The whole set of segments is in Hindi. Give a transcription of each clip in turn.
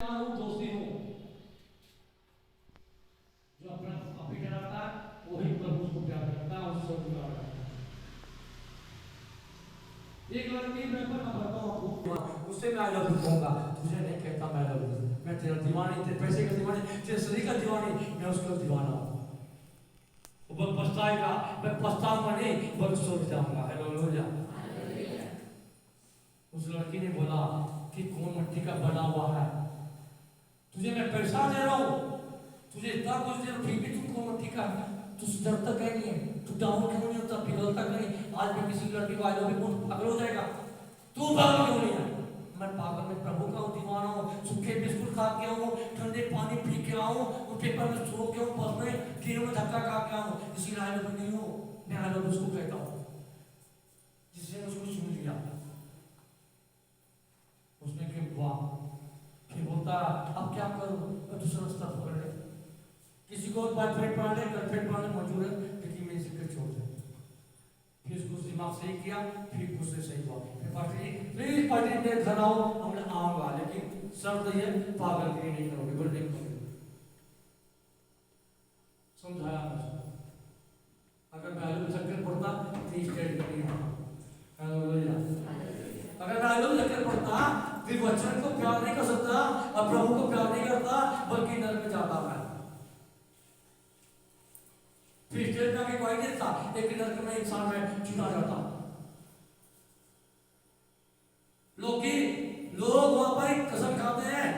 वाला हूँ, दोषी हूँ। जो अपना अपनी डराता है वही प्रभु को प्यार करता है, उससे प्यार करता है। एक लड़की मैं बताता हूँ आपको, उससे मैं आई लव यू कहूँगा, तुझे नहीं कहता मैं लव यू। मैं तेरा दीवानी, तेरे पैसे का दीवानी, तेरे शरीर का दीवानी, मैं उसका दीवाना हूँ। वो पछताएगा, मैं पछताऊंगा नहीं, बल्कि सोच जाऊंगा। हालेलुया। उस लड़की ने बोला कि कौन मिट्टी का बना हुआ है, तुझे मैं पैसा दे रहा हूँ, तुझे इतना कुछ दे रहा हूँ, फिर भी तू कौन मिट्टी का, तू सुधरता क्यों नहीं है, तू डाउन क्यों नहीं होता, पिघलता क्यों नहीं। आज मैं किसी लड़की को आई लव यू बोलूं, पागल हो जाएगा, तू पागल क्यों नहीं है। मैं पागल में प्रभु का दीवाना हूँ, सूखे बिस्कुट खा के आऊँ, ठंडे पानी पी के आऊँ, पेपर में सो के आऊँ, बस में ट्रेन में धक्का खा के आऊँ, इसीलिए आई लव यू नहीं हूँ। मैं आई लव यू उसको कहता हूँ जिसने उसको चुन लिया। उसने के वाह, फिर बोलता अब क्या करूं, मैं दूसरा रास्ता पकड़ ले, किसी को बॉयफ्रेंड बना ले, गर्लफ्रेंड बना ले, मौजूद है, लेकिन मैं इसे छोड़ दे। फिर उसको दिमाग सही किया, फिर गुस्से सही हुआ, फिर पार्टी प्लीज पार्टी में घर आओ, हमने आऊंगा, लेकिन शर्त ये पागल की नहीं करोगे, बोल नहीं करोगे। समझाया अगर मैं आलू चक्कर पड़ता तो स्टेट नहीं होता। अगर मैं आलू चक्कर पड़ता फिर वचन को प्यार नहीं कर सकता और प्रभु को प्यार नहीं करता, बल्कि नरक में जाता मैं। फिर स्टेट में आगे कोई नहीं था, एक नरक में इंसान में चुना जाता। लोग वहां पर कसम खाते हैं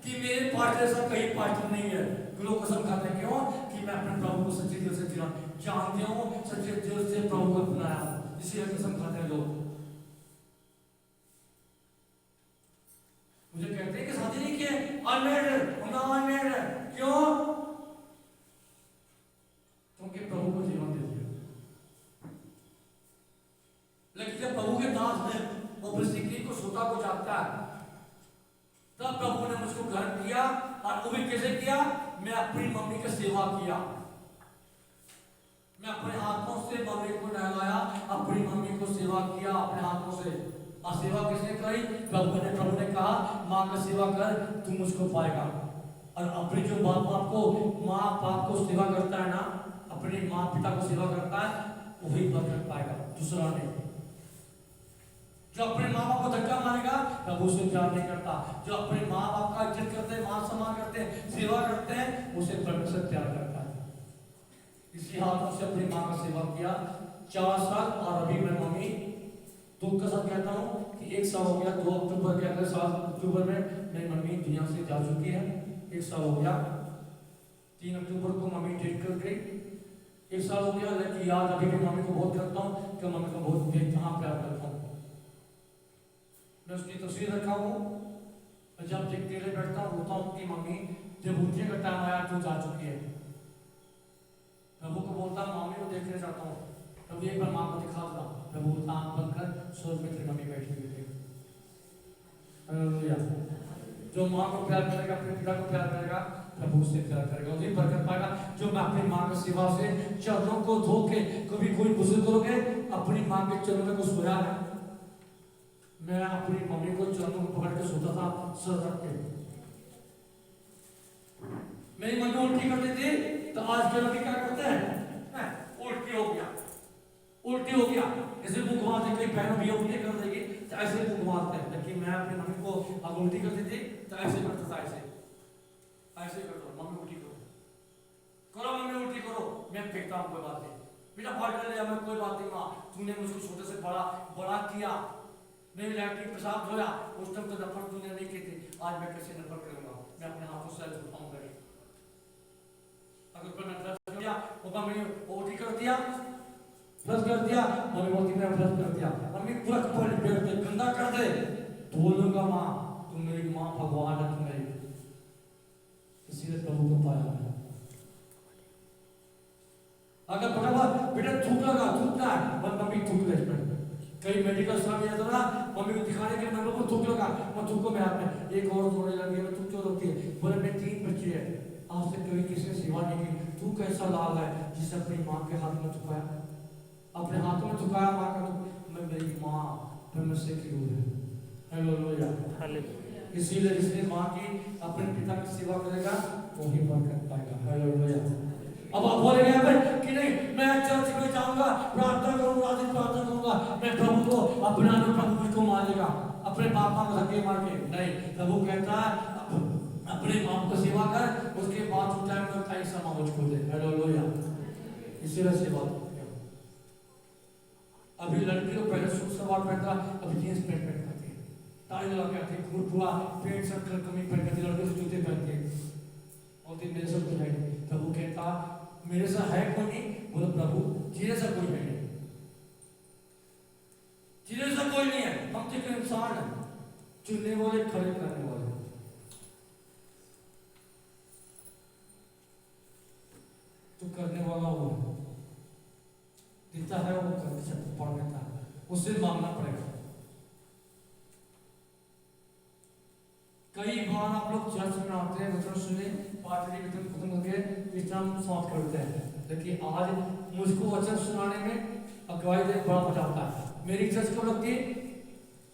कि मेरे पास जैसा कहीं पास्टर नहीं है। लोग कसम खाते हैं क्यों, कि मैं अपने प्रभु को सच्चे दिल से जानते हूं, सच्चे दिल से प्रभु को अपनाया, इसलिए कसम खाते हैं लोग। मुझे कहते हैं कि शादी नहीं किए, अनमेरिड है, क्यों? क्योंकि प्रभु को जीवन दे दिया। लेकिन जब प्रभु के दास ने वो सिक्की को सोता को जागता है, तब प्रभु ने मुझको ग्रहण किया। और वो भी कैसे किया, मैं अपनी मम्मी की सेवा किया, मैं अपने हाथों से मम्मी को नहलाया, अपनी मम्मी को सेवा किया अपने हाथों से। और सेवा किसने करी, प्रभु ने कहा माँ का सेवा कर, तू मुझको पाएगा। और अपने जो माँ बाप को सेवा करता है ना, अपने माँ पिता को सेवा करता है, वही बरकत पाएगा, दूसरा नहीं। जो अपने माँ बाप को धक्का मारेगा, प्रभु उसे प्यार नहीं करता। जो अपने माँ बाप का इज्जत करते हैं, मान सम्मान करते हैं, सेवा करते हैं, उसे परमेश्वर प्यार करता है। इसी हाथों से अपनी माँ का सेवा किया 4 साल। और अभी मैं मम्मी दुख के साथ कहता हूँ कि 1 साल हो गया, 2 अक्टूबर के अगले साल अक्टूबर में मेरी मम्मी दुनिया से जा चुकी है। 1 साल हो गया, 3 अक्टूबर को मम्मी डेट कर गई, 1 साल हो गया। लेकिन याद अभी भी मम्मी को बहुत करता हूँ, कि मम्मी को बहुत बेतहा प्यार करता हूँ। मैं उसकी तस्वीर रखा हूँ, जब देखते हुए बैठता हूँ, बोलता हूँ कि मम्मी जब उठने का टाइम आया तो जा चुकी है। प्रभु को बोलता हूँ मम्मी को देखने जाता हूँ, प्रभु एक बार माँ को दिखा दो। प्रभु बोलता आँख बंद कर, स्वर्ग में तेरी मम्मी बैठी हुई है। जो माँ को प्यार करेगा, अपने पिता को प्यार करेगा, प्रभु से प्यार करेगा, वही बरकत पाएगा। जो मैं अपनी माँ की सेवा से चरणों को धो के, कभी कोई बुजुर्ग लोगे अपनी माँ के चरणों में को सोया है, मैं अपनी मम्मी को चरणों को पकड़ के सोता था, सर रख के। मेरी मम्मी उल्टी करती थी, तो आज के लोग क्या करते हैं, उल्टी हो गया, ऐसे मुंह घुमा देंगे, बहनों भी उल्टी कर देगी, तो ऐसे मुंह घुमाते हैं। लेकिन मैं अपनी मम्मी को अब उल्टी करती थी तो ऐसे करता था, ऐसे करता, मम्मी उल्टी करो मम्मी उल्टी करो, मैं फेंकता हूँ, कोई बात नहीं बेटा, फाड़ ले, मैं कोई बात नहीं माँ, तूने मुझको छोटे से बड़ा किया, मेरी लैट्रिन पेशाब धोया, उस टाइम तो नफरत तूने नहीं की थी, आज मैं कैसे नफरत करूंगा, मैं अपने हाथों से उठाऊंगा। अगर कोई मैं फ्लश कर दिया, मम्मी उल्टी कर दिया, फ्लश कर दिया, मम्मी बोलती मैं फ्लश कर दिया, मम्मी पूरा कपड़ा पेट पे गंदा कर दे, बोलूंगा माँ तुम मेरी माँ भगवान है, तुम मेरी। इसीलिए प्रभु को पाया। अगर बेटा थूकना है, मम्मी थूक ले। कई मेडिकल स्टाफ में जाता ना, मम्मी को दिखाने के लिए मैं थूक लगा, मैं थूको मेरे हाथ में, एक और रोने लगी, मैं थूक क्यों रोती है, बोले मैं 3 बच्चे हैं, आज तक कभी किसी ने सेवा नहीं की, तू कैसा लाल है जिसे अपनी माँ के हाथ में थुकाया, अपने हाथों में थुकाया माँ का। मैं मेरी माँ परमेश्वर की रूह है। हालेलुया। इसीलिए जिसने माँ की अपने पिता की सेवा करेगा वही बरकत पाएगा। हालेलुया। अब आप बोलेंगे यहाँ पर कि नहीं मैं चर्च में जाऊंगा, प्रार्थना करूंगा, दिन प्रार्थना करूंगा, मैं प्रभु को अपना प्रभु मुझको मारेगा अपने बाप माँ को धक्के मार के। नहीं, प्रभु कहता है अपने माँ को सेवा कर, उसके बाद टाइम में कई समा मुझको दे। हालेलुया। इसीलिए सेवा। अभी लड़की को पहले सूट सलवार पहनता, अभी जींस पैंट पहनती है, टाई लगा के आती है, खूब पूरा पेट सर्कल कमी पहनती है, लड़के जूते पहनते हैं और दिन मेरे सब कुछ है। प्रभु कहता मेरे साथ है कोई नहीं, बोलो प्रभु तेरे साथ कोई है नहीं, तेरे साथ कोई नहीं है, हम तो एक इंसान है, चुनने वाले खड़े करने वाले। तो करने वाला वो देता है, वो करके पढ़ देता है, उससे मांगना पड़ेगा। कई बार आप लोग चर्च में आते हैं, वचन सुने, पाठरी वचन खत्म होके विश्राम समाप्त करते हैं, लेकिन आज मुझको वचन सुनाने में अगुवाई देने बड़ा मजा आता है। मेरी चर्च को लगती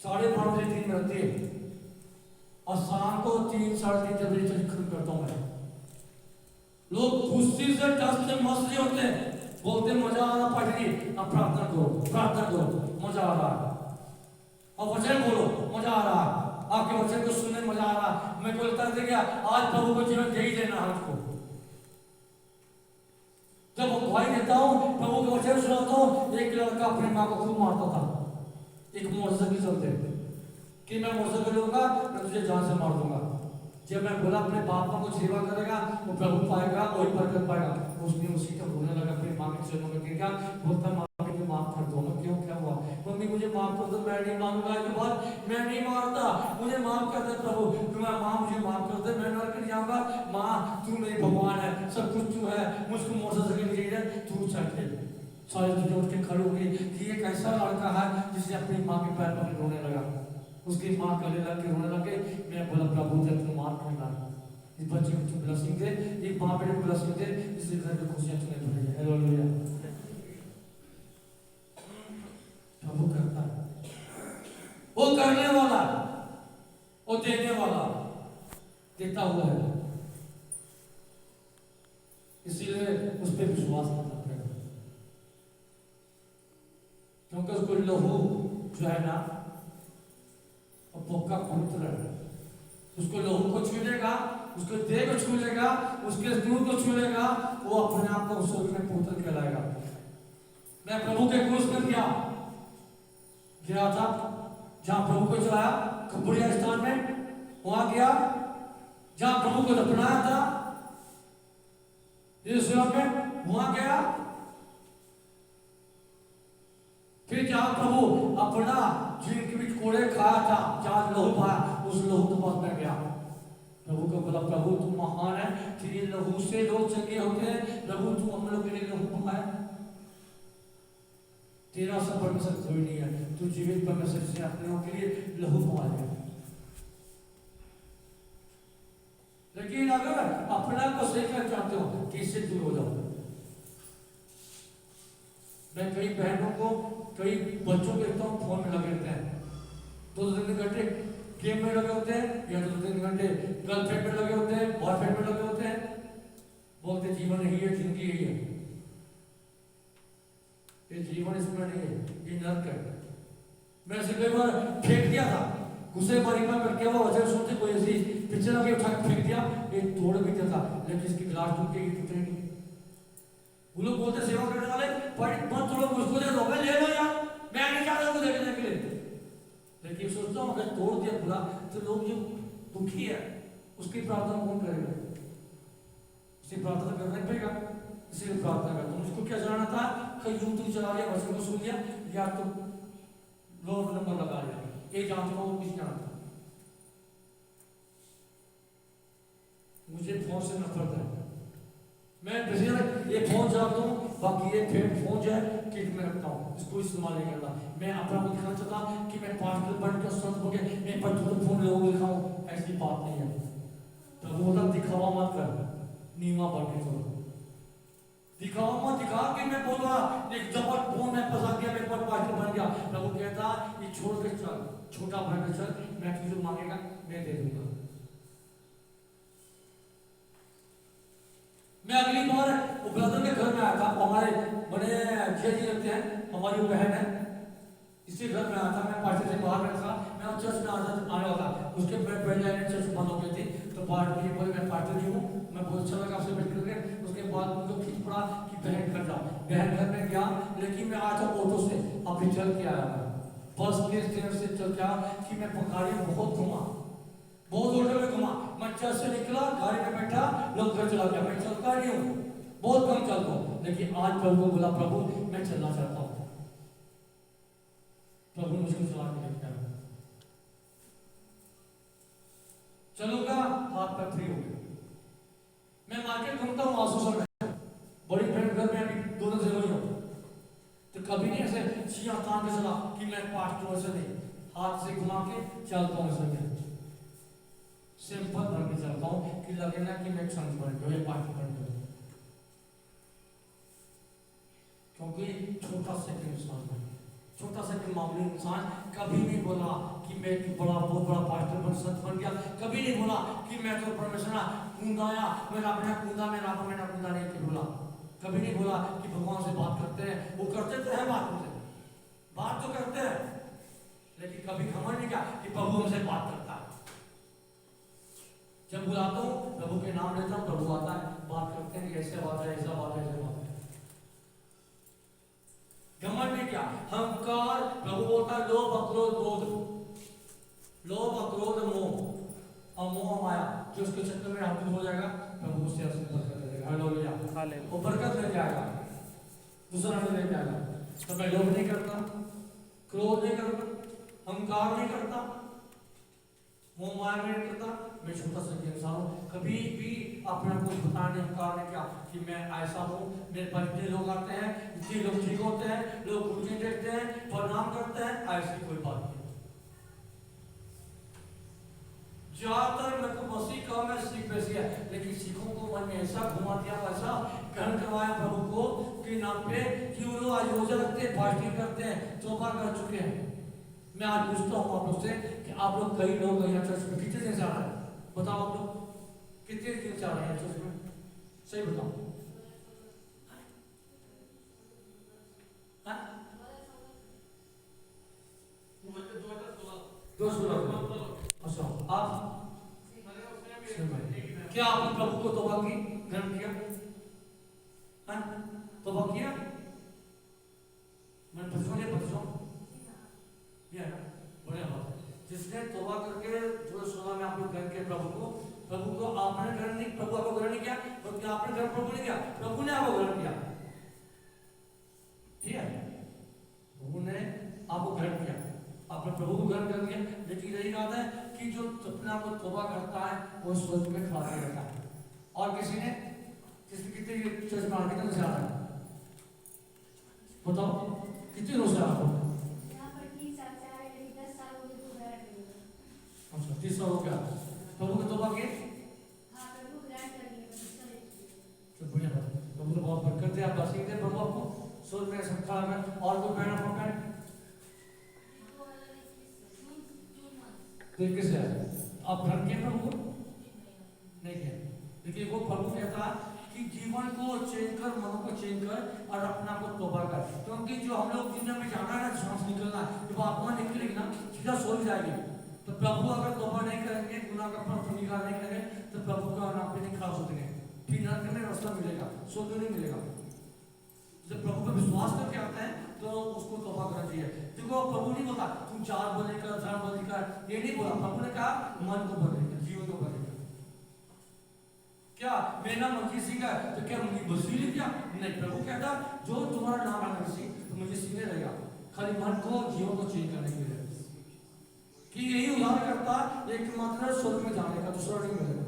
12:30 बजे 3 बजती है और शाम को 3 साढ़े 3 बजे चर्च खत्म करता हूँ मैं। लोग खुशी से टस से मस्त होते हैं, बोलते मजा आ रहा पाठरी, अब प्रार्थना करो, मजा आ रहा है, और वचन बोलो मजा आ रहा है, आपके वचन को सुनने मजा आ रहा। मैं बोलता था क्या आज प्रभु को जीवन दे ही देना है हमको। जब गवाही देता हूँ, प्रभु के वचन सुनाता हूँ, एक लड़का अपनी माँ को खूब मारता था, एक मोटरसाइकिल चलते कि मैं मोटरसाइकिल लूंगा, मैं तुझे जान से मार दूंगा। जब मैं बोला अपने बाप माँ को सेवा करेगा वो प्रभु पाएगा, वही बरकत पाएगा, उसने उसी को रोने लगा, अपनी माँ के चरणों में गिर गया, बोलता माँ मुझे माफ कर दो। क्यों, क्या हुआ? मम्मी मुझे माफ कर दो, मैं नहीं मांगूंगा के बाद, मैं नहीं मारता, मुझे माफ कर दे प्रभु, तुम्हारा माँ मुझे माफ कर दे, मैं नरक नहीं जाऊंगा, माँ तू मेरी भगवान है, सब कुछ तू है, मुझको मोटरसाइकिल चाहिए, तू चाहिए। सारे तुझे उठ के खड़े हो गई कि एक ऐसा लड़का है जिसने अपनी माँ के पैर पकड़ रोने लगा, उसकी माँ गले लग के रोने लगे। मैं बोला प्रभु जब तुम माफ करना, इस बच्चे को तुम ब्लेसिंग दे, एक माँ बेटे को ब्लेसिंग दे, इसलिए घर में खुशियां तुम्हें भरेगी। हालेलुया। प्रभु करता है, वो करने वाला, वो देने वाला, देता हुआ है, इसीलिए उस पर विश्वास करना पड़ेगा, क्योंकि उसको लहू जो है ना पक्का पवित्र है, उसको लहू को छू लेगा, उसके देह को छू लेगा, उसके दूध को छू लेगा, वो अपने आप को उस में पवित्र कहलाएगा। मैं प्रभु के क्रूस में गया था, जहां प्रभु को चढ़ाया कब्रिया स्थान में, वहां गया जहां प्रभु को दफनाया था यरूशलेम में, वहां गया, फिर जहां प्रभु अपना जिनके भी कोड़े खाया था, जहां लहू पाया, उस लहू के पास मैं गया, प्रभु को बोला प्रभु तुम महान है, तेरे लहू से लोग चंगे होते हैं, प्रभु तू हम लोग के लिए लहू बहाया, तेरा सब परमेश्वर कोई नहीं है, तू जीवित परमेश्वर से अपने लोगों के लिए लहू बहाया। लेकिन अगर अपना को सही कर चाहते हो कि इससे दूर हो जाओ, मैं कई बहनों को, कई बच्चों को देखता हूँ फोन में लगे रहते हैं, 2-3 घंटे गेम में लगे होते हैं, या 2-3 घंटे गर्लफ्रेंड में लगे होते हैं, बॉयफ्रेंड में लगे होते हैं, बोलते जीवन यही है, जिंदगी यही है। ये जीवन इसमें नहीं है, ये नर्क है। मैं ऐसे कई बार फेंक दिया था, गुस्से बारी में करके वो वजह सुनते कोई ऐसी पिक्चर आके उठा के फेंक दिया, ये तोड़ भी दिया था, लेकिन इसकी ग्लास टूट के टूटे नहीं। वो लोग बोलते सेवा करने वाले पर मत तोड़ो, मुझको दे दो, मैं ले लो यार, मैं नहीं चाहता उसको देखने के लिए, लेकिन सोचता हूँ अगर तोड़ दिया बुला तो लोग जो दुखी है उसकी प्रार्थना कौन करेगा? उसकी प्रार्थना करना पड़ेगा, इसीलिए प्रार्थना करता हूँ। मुझको क्या जानना था, कहीं यूट्यूब चला लिया, वचन को सुन लिया, या तो लो नंबर लगा लिया, ये जानता हूँ किस जानता। मुझे फोन से नफरत है, मैं ये फोन चलाता हूँ, बाकी ये फोन जो है किट में रखता हूँ, इसको इस्तेमाल नहीं करता। मैं अपना को दिखाना चाहता कि मैं पास्टर बन के संत हो गए, मैं पर फोन लोगों को दिखाऊं, ऐसी बात नहीं है। तो वो बोला दिखावा मत कर, नीवा बन के चलो, दिखावा मत दिखा कि मैं बोला एक जबर फोन में फंसा गया, मैं पर पास्टर बन गया। प्रभु कहता ये छोड़ के चल, छोटा बन के चल, मैं तुझे मांगेगा मैं दे दूंगा। मैं अगली बार वो ब्रदर के घर में आया था, हमारे बड़े जिया जी लगते हैं, हमारी वो बहन है, इसी घर में आया था। मैं पार्टी से बाहर बैठा था, मैं चर्च में आने वाला था, उसके पहले चर्च बंद हो गई थी, तो पार्टी बोले मैं पार्टी नहीं हूँ, मैं बहुत अच्छा लगा आपसे बैठ करके। उसके बाद मुझे खींच पड़ा कि बहन घर जाओ, बहन घर में गया, लेकिन मैं आया था ऑटो से, अभी चल के आया था, बस के स्टैंड से चल के आया कि मैं गाड़ी में बहुत घुमा, बहुत ऑटो में घुमा, मैं चर्च से निकला, गाड़ी में बैठा, लोग घर चला गया। मैं चलता नहीं हूँ, बहुत कम चलता हूँ, लेकिन आज प्रभु को बोला प्रभु मैं चलना चाहता हूँ, प्रभु मुझको चला के लेके आया, चलूंगा, हाथ पैर फ्री हो गए। मैं मार्केट घूमता हूँ आसोसर में, बड़ी फ्रेंड घर में अभी 2 दिन से हुई हूँ, तो कभी नहीं ऐसे छिया तान के चला कि मैं पास्ट हूँ, ऐसे नहीं, हाथ से घुमा के चलता हूँ, ऐसे सिंपल भर के चलता हूँ कि लगे ना कि मैं एक संत बन गया, पास्ट बन गया, क्योंकि छोटा सा इंसान है, छोटा सा मामूली इंसान कभी नहीं बोला कि मैं बहुत बड़ा पास्टर बन संत बन गया, कभी नहीं बोला कि मैं तो परमेश्वर कूदाया, मेरा अपना कूदा, मेरा अपना कूदा नहीं कि बोला, कभी नहीं बोला कि भगवान से बात करते हैं, वो करते तो है बात तो करते हैं, लेकिन कभी खबर नहीं क्या कि प्रभु हमसे बात करता है। जब बुलाता हूँ प्रभु के नाम लेता हूँ, प्रभु आता है, बात करते हैं, ऐसे बात है, ऐसा बात है, ऐसे बात है। घमंड में क्या, अहंकार, प्रभु बोलता है लोभ अक्रोध क्रोध, लोभ अक्रोध मोह, और मोह माया जो उसके चक्कर में आतुर हो जाएगा, प्रभु उससे बरकत दे देगा, हालेलुया, वो बरकत लेके आएगा, दूसरा में लेके आएगा। तो मैं लोभ नहीं करता, क्रोध नहीं करता, अहंकार नहीं करता, मोह माया नहीं करता, मैं छोटा सा इंसान हूँ, कभी भी अपने को बताने अहंकार ने क्या कि मैं ऐसा हूँ, मेरे पास इतने लोग आते हैं, इतने लोग ठीक होते हैं, लोग उल्टे देखते हैं, प्रणाम करते हैं, ऐसी कोई बात नहीं। ज्यादातर मेरे को मसीह का मैं सीख वैसी है, लेकिन सिखों को मन में ऐसा घुमा दिया, ऐसा ग्रहण करवाया प्रभु को कि नाम पे कि वो लोग आज रोजा रखते हैं, फास्टिंग करते हैं, तौबा कर चुके हैं। मैं आज पूछता हूँ आप लोग से कि आप लोग कई लोग यहाँ चर्च में कितने दिन से आ रहे हैं, बताओ आप लोग कितने दिन से आ रहे हैं चर्च में, सही बताओ। अच्छा, आप क्या आपने प्रभु को तौबा की, ग्रहण किया, तौबा किया, मैं बच्चों बढ़िया बात, जिसने तौबा करके जो सुना में आप लोग ग्रहण किया प्रभु को आपने ग्रहण नहीं, प्रभु आपको ग्रहण नहीं किया, क्योंकि आपने ग्रहण प्रभु ने किया, प्रभु ने आपको ग्रहण किया, ठीक है, प्रभु ने आपको ग्रहण किया, आपने प्रभु को ग्रहण कर लिया। लेकिन यही बात है कि जो अपने आप को तौबा करता है वो स्वर्ग में खड़ा रहता है। और किसी ने कितने चर्च में आगे तक से आ रहा है, बताओ कितने रोज से आ रहा है? अच्छा 30 साल हो गया प्रभु के तौबा के, तो बढ़िया बात, प्रभु ने बहुत बरकत दिया, बरसी दे प्रभु आपको स्वर्ग में संसार में। और कोई बहन आपको बहन तरीके से आप ग्रहण किए प्रभु को नहीं किया, लेकिन वो प्रभु कहता कि जीवन को चेंज कर, मन को चेंज कर और अपना को तौबा कर, क्योंकि जो हम लोग दुनिया में जाना है ना, सांस निकलना है, जब आत्मा निकलेगी ना सीधा स्वर्ग जाएगी। तो प्रभु अगर तौबा नहीं करेंगे, गुनाह का फल स्वीकार नहीं करेंगे, तो प्रभु का नाम पे नहीं खा सकते, फिर नरक में रास्ता मिलेगा, स्वर्ग नहीं मिलेगा। जब प्रभु पर विश्वास करके आते हैं तो उसको तौबा करना चाहिए। देखो प्रभु नहीं बोला तुम 4 बजे कर 3 बजे कर, ये नहीं बोला, प्रभु ने कहा मन को बदलेगा, जीवन को बदलेगा। क्या मेरा नाम मसीह का है तो क्या मुझे मसीह लिख दिया? नहीं, प्रभु कहता जो तुम्हारा नाम है मसीह तो मुझे सीने रहेगा, खाली मन को जीवन को चेंज करने के लिए कि यही उदाहरण करता एक मात्र स्वर्ग में जाने का, दूसरा नहीं मिलेगा।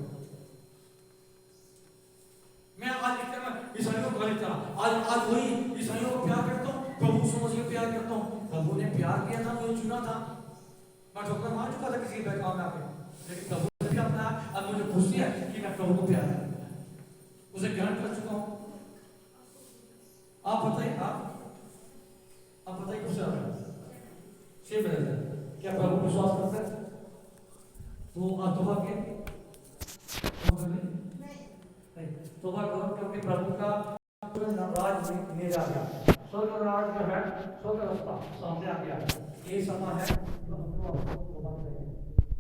मैं आज ईसाइयों को लिखता, आज वही ईसाइयों को प्यार करता हूँ, प्रभु समझ के प्यार करता हूँ। प्रभु ने प्यार किया था, मुझे चुना था, मैं ठोकर मार चुका था किसी के काम में आके, लेकिन प्रभु ने भी अपना, अब मुझे खुशी है कि मैं प्रभु को प्यार करता हूँ, उसे ग्रहण कर चुका हूँ। आप बताइए, आप बताइए कुछ क्या प्रभु विश्वास करते हैं? तो तोबा के तोबा नहीं नहीं तोबा करो क्योंकि प्रभु का राज मेरे आ गया। स्वर्ग राज जो है स्वर्ग रास्ता सामने आ गया। ये समय है